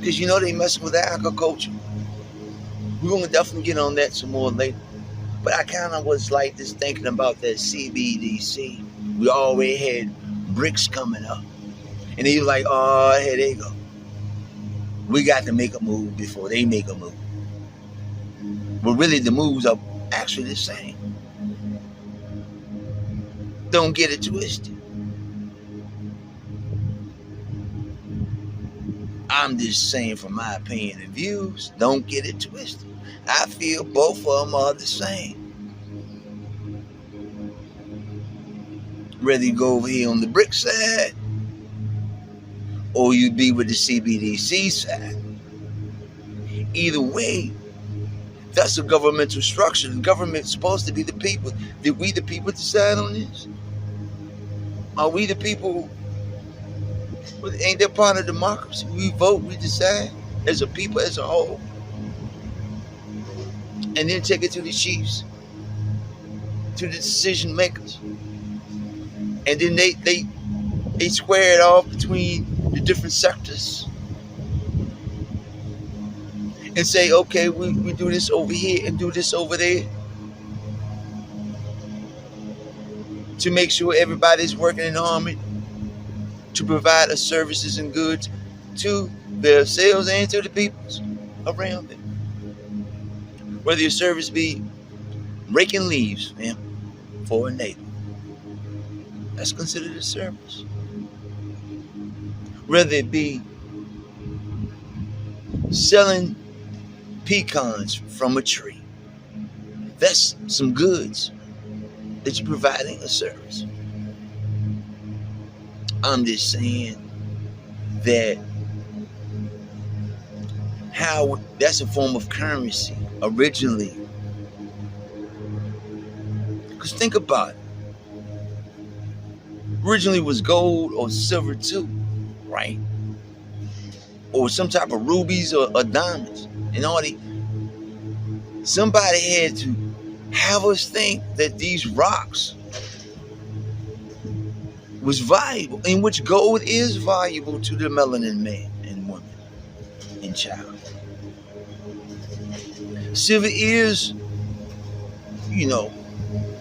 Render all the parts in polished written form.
Because you know they messing with agriculture. We're going to definitely get on that some more later. But I kind of was like this thinking about that CBDC. We already had bricks coming up. And he was like, oh, here they go. We got to make a move before they make a move. But really the moves are actually the same. Don't get it twisted. I'm just saying from my opinion and views, don't get it twisted. I feel both of them are the same. Whether you go over here on the brick side or you be with the CBDC side. Either way, that's a governmental structure. The government's supposed to be the people. Did we the people decide on this? Are we the people? Ain't that part of democracy? We vote, we decide as a people, as a whole. And then take it to the chiefs, to the decision makers. And then they square it off between the different sectors and say, okay, we do this over here and do this over there to make sure everybody's working in harmony to provide the services and goods to themselves and to the peoples around them. Whether your service be raking leaves, man, for a neighbor, that's considered a service. Whether it be selling pecans from a tree, that's some goods that you're providing a service. I'm just saying that how that's a form of currency originally. Because think about it. Originally was gold or silver too, right? Or some type of rubies or diamonds. And all the somebody had to have us think that these rocks was valuable, in which gold is valuable to the melanin man and woman and child. Silver is,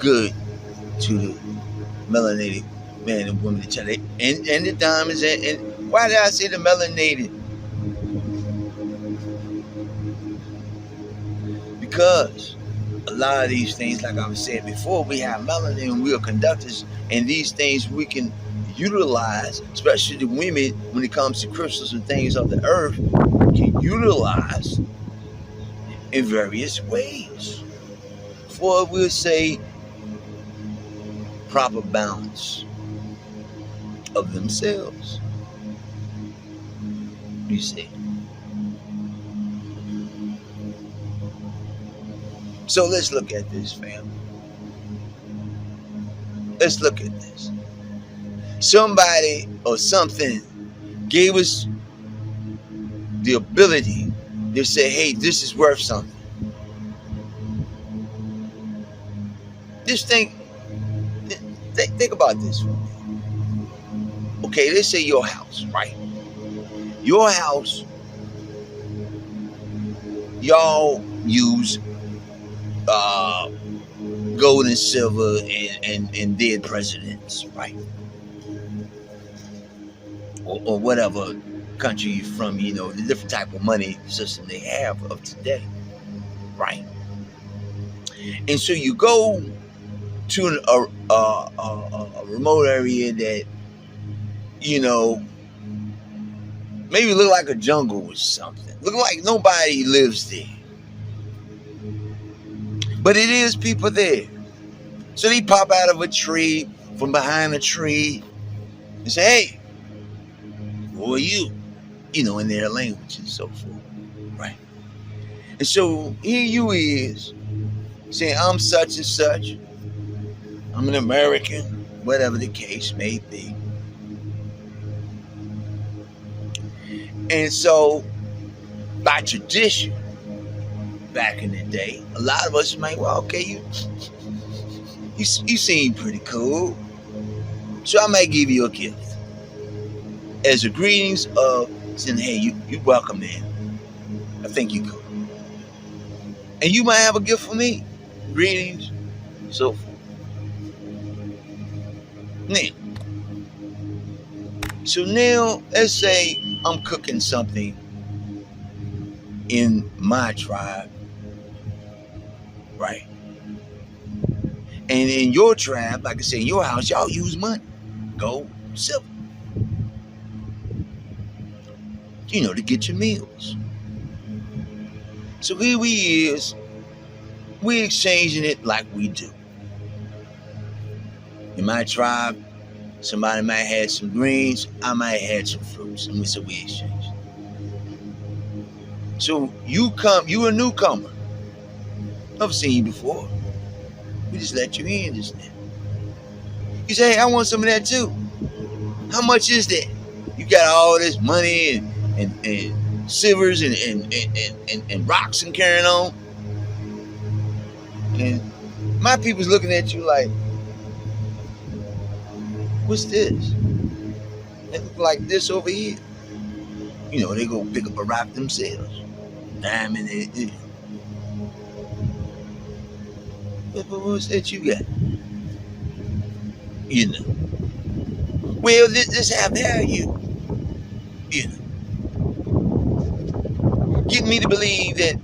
good to the melanated man and woman and child. And the diamonds. And why did I say the melanated? Because a lot of these things, like I was saying before, we have melanin and we are conductors, and these things we can utilize, especially the women when it comes to crystals and things of the earth, can utilize in various ways for, we'll say, proper balance of themselves. You see. So let's look at this, family. Let's look at this. Somebody or something gave us the ability to say, hey, this is worth something. Just think about this for me. Okay, let's say your house, right? Your house, y'all use gold and silver and dead presidents, right? Or whatever country you're from, the different type of money system they have of today, right? And so you go to a remote area that, maybe look like a jungle or something. Look like nobody lives there. But it is people there. So they pop out of a tree, from behind a tree, and say, hey, who are you? In their language and so forth. Right? And so here you is, saying, I'm such and such. I'm an American, whatever the case may be. And so, by tradition, back in the day, a lot of us might, well, okay, you seem pretty cool, so I might give you a gift as a greetings of saying, hey, you welcome in. I think you could. And you might have a gift for me. Greetings, so forth. Now, let's say I'm cooking something in my tribe, right? And in your tribe, like I said, in your house, y'all use money, gold, silver, to get your meals. So here we're exchanging it like we do. In my tribe, somebody might have some greens, I might have some fruits, and so we exchange. So you a newcomer. Never seen you before. We just let you in just now. You say, hey, I want some of that too. How much is that? You got all this money and silvers and rocks and carrying on. And my people's looking at you like, what's this? They look like this over here. They go pick up a rock themselves. Diamond, but what's that you got? Well, this have value. Get me to believe that,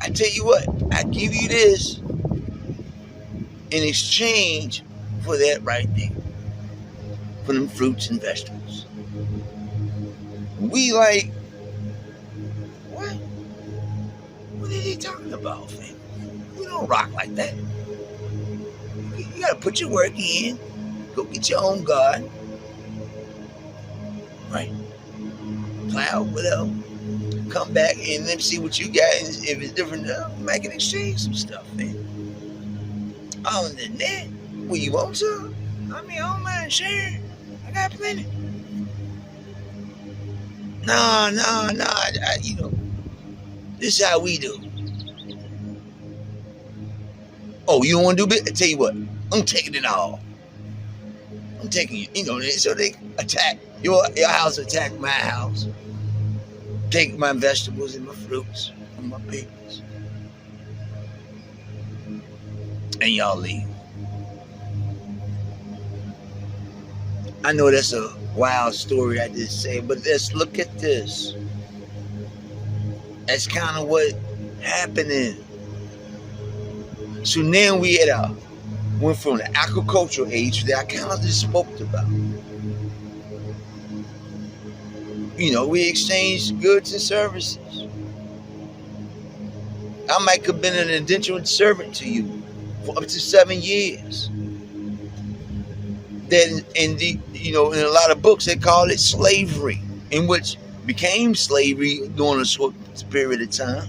I tell you what, I give you this in exchange for that right there. For them fruits and vegetables. We like, what? What are they talking about, fam? We don't rock like that. You gotta put your work in. Go get your own garden. Right? Plow, whatever. Come back and then see what you got. And if it's different, make an exchange some stuff, man. Other than that, well, you want some? I don't mind sharing. I got plenty. No. This is how we do. Oh, you don't want to do it? I tell you what, I'm taking it all. I'm taking it, so they attack your house, attack my house. Take my vegetables and my fruits and my papers. And y'all leave. I know that's a wild story I just said, but let's look at this. That's kind of what happening. So now we went from the agricultural age that I kind of just spoke about. We exchanged goods and services. I might have been an indentured servant to you for up to 7 years. That in a lot of books they call it slavery, in which became slavery during a short period of time.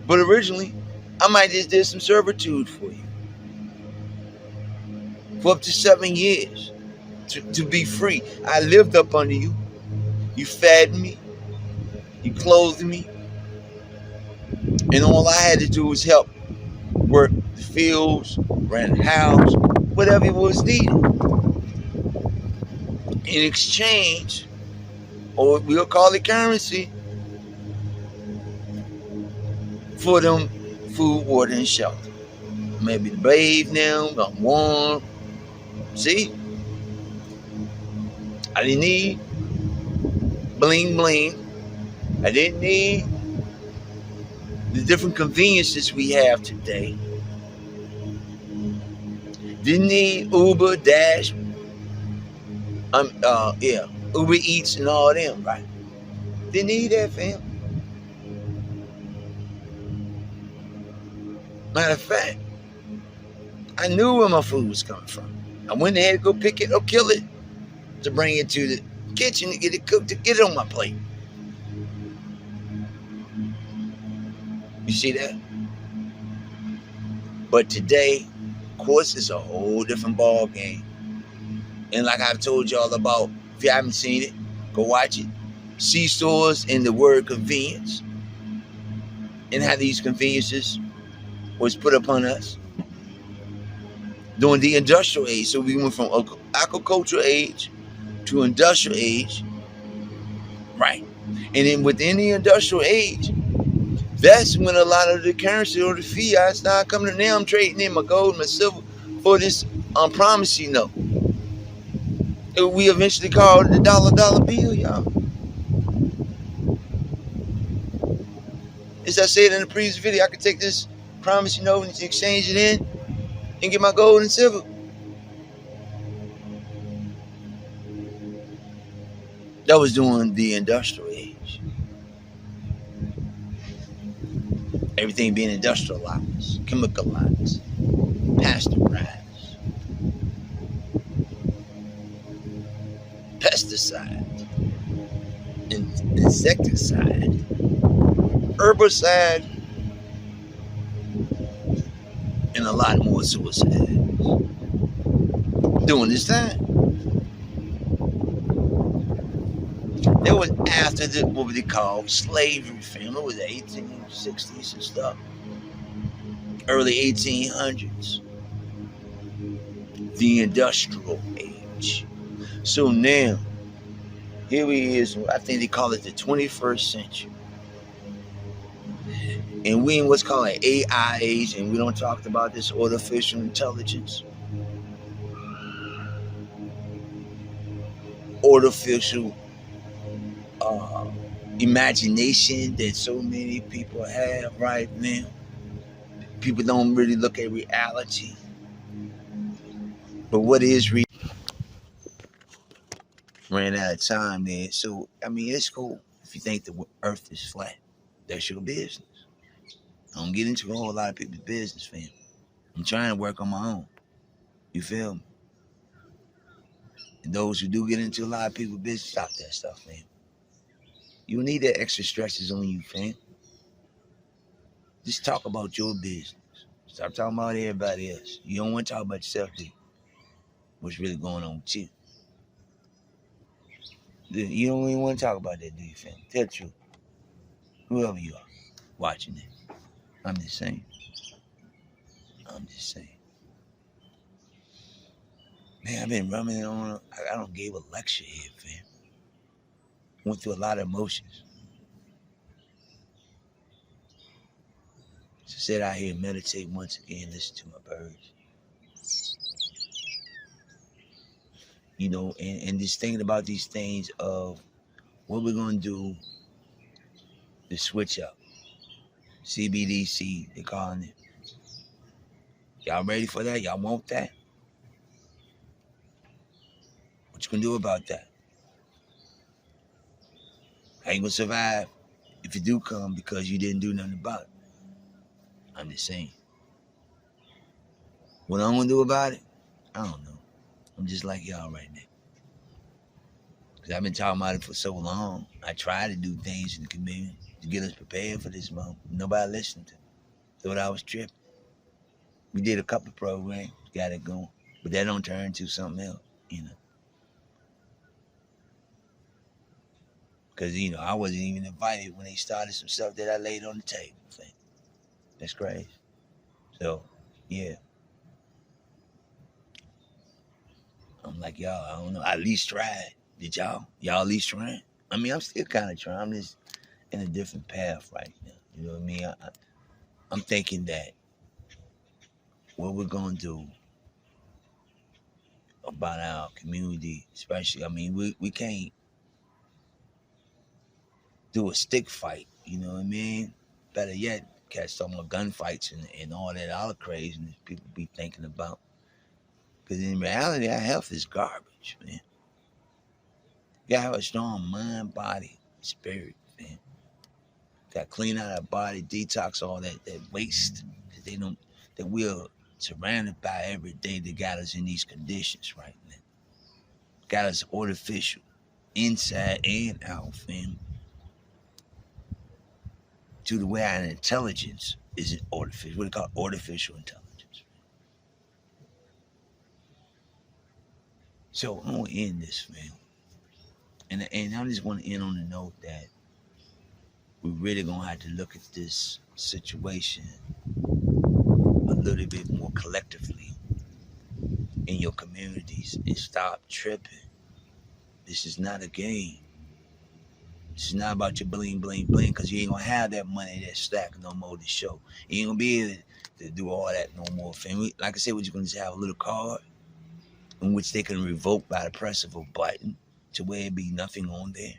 But originally, I might just did some servitude for you for up to 7 years to be free. I lived up under you. You fed me. You clothed me. And all I had to do was help work the fields, rent a house, whatever was needed. In exchange, or we'll call it currency, for them food, water, and shelter. Maybe to bathe now, I'm warm. See? I didn't need bling bling. I didn't need the different conveniences we have today. Didn't need Uber, Dash, Uber Eats and all them, right? Didn't need that, fam. Matter of fact, I knew where my food was coming from. I went ahead to go pick it or kill it to bring it to the kitchen to get it cooked, to get it on my plate. You see that? But today, of course, it's a whole different ball game. And like I've told y'all about, if you haven't seen it, go watch it. C-stores and the word convenience, and how these conveniences was put upon us during the industrial age. So we went from agricultural age to industrial age, right? And then within the industrial age, that's when a lot of the currency or the fiat start coming. Now I'm trading in my gold and my silver for this promissory note. We eventually call it the dollar bill, y'all. As I said in the previous video, I could take this promissory note and exchange it in and get my gold and silver. That was during the industrial age. Everything being industrialized, chemicalized, pasteurized, pesticide, insecticide, herbicide, and a lot more suicides during this time. It was after what they call slavery, fam. It was the 1860s and stuff. Early 1800s. The industrial age. So now, here we is, I think they call it the 21st century. And we in what's called an AI age, and we don't talk about this artificial intelligence. Artificial imagination that so many people have right now. People don't really look at reality. But what is reality? Ran out of time there. So, I mean, it's cool if you think the earth is flat. That's your business. I don't get into a whole lot of people's business, fam. I'm trying to work on my own. You feel me? And those who do get into a lot of people's business, stop that stuff, fam. You need that extra stresses on you, fam. Just talk about your business. Stop talking about everybody else. You don't want to talk about yourself, do you? What's really going on with you? You don't even want to talk about that, do you, fam? Tell the truth. Whoever you are watching it. I'm just saying. Man, I've been rummaging on. I don't gave a lecture here, fam. Went through a lot of emotions. So sit out here and meditate once again, listen to my birds. You know, and just thinking about these things of what we're going to do to switch up. CBDC, they're calling it. Y'all ready for that? Y'all want that? What you going to do about that? How you going to survive if you do come because you didn't do nothing about it? I'm just saying. What I'm going to do about it? I don't know. I'm just like y'all right now. Because I've been talking about it for so long. I try to do things in the community to get us prepared for this moment. Nobody listened to me. Thought I was tripping. We did a couple of programs, got it going. But that don't turn into something else, you know. Because, you know, I wasn't even invited when they started some stuff that I laid on the table. That's crazy. So, yeah. I'm like, y'all, I don't know. I at least tried. Did y'all? Y'all at least trying? I mean, I'm still kind of trying. I'm just in a different path right now. You know what I mean? I'm thinking that what we're going to do about our community, especially, I mean, we can't do a stick fight, you know what I mean? Better yet, catch some more gunfights and all that other craziness people be thinking about. Because in reality, our health is garbage, man. You gotta have a strong mind, body, spirit, man. Gotta clean out our body, detox all that waste that we're surrounded by every day that got us in these conditions right now. Got us artificial, inside and out, fam. To the way our intelligence is artificial. What they call artificial intelligence. So I'm gonna end this, man. And I just want to end on the note that we're really gonna have to look at this situation a little bit more collectively in your communities and stop tripping This is not a game. This is not about your bling, bling, bling, because you ain't going to have that money, that stack no more to show. You ain't going to be able to do all that no more. Family. Like I said, what you're going to just have a little card in which they can revoke by the press of a button to where it be nothing on there.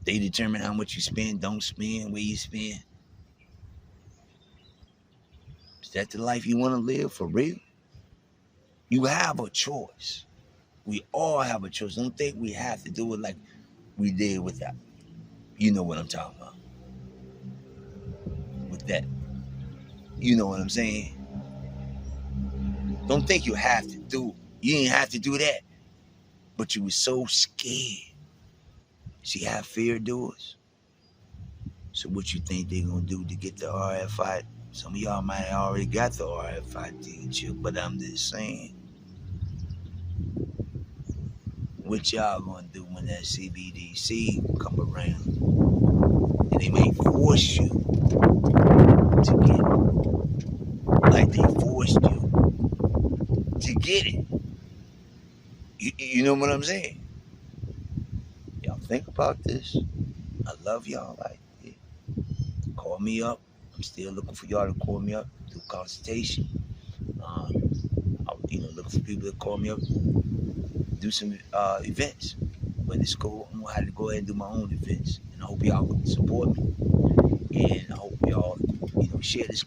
They determine how much you spend, don't spend, where you spend. Is that the life you want to live for real? You have a choice. We all have a choice. Don't think we have to do it like we did with that. You know what I'm talking about. With that. You know what I'm saying? Don't think you have to do it. You ain't have to do that. But you were so scared. See how fear does? So what you think they're going to do to get the RFID? Some of y'all might have already got the RFID chip, but I'm just saying. What y'all going to do when that CBDC come around? And they may force you to get it. Like they forced you to get it. You know what I'm saying? Y'all think about this. I love y'all. Like, yeah. Call me up. I'm still looking for y'all to call me up, do consultation. Looking for people to call me up, do some events. When it's cool, I'm gonna have to go ahead and do my own events. And I hope y'all support me. And I hope y'all, share this.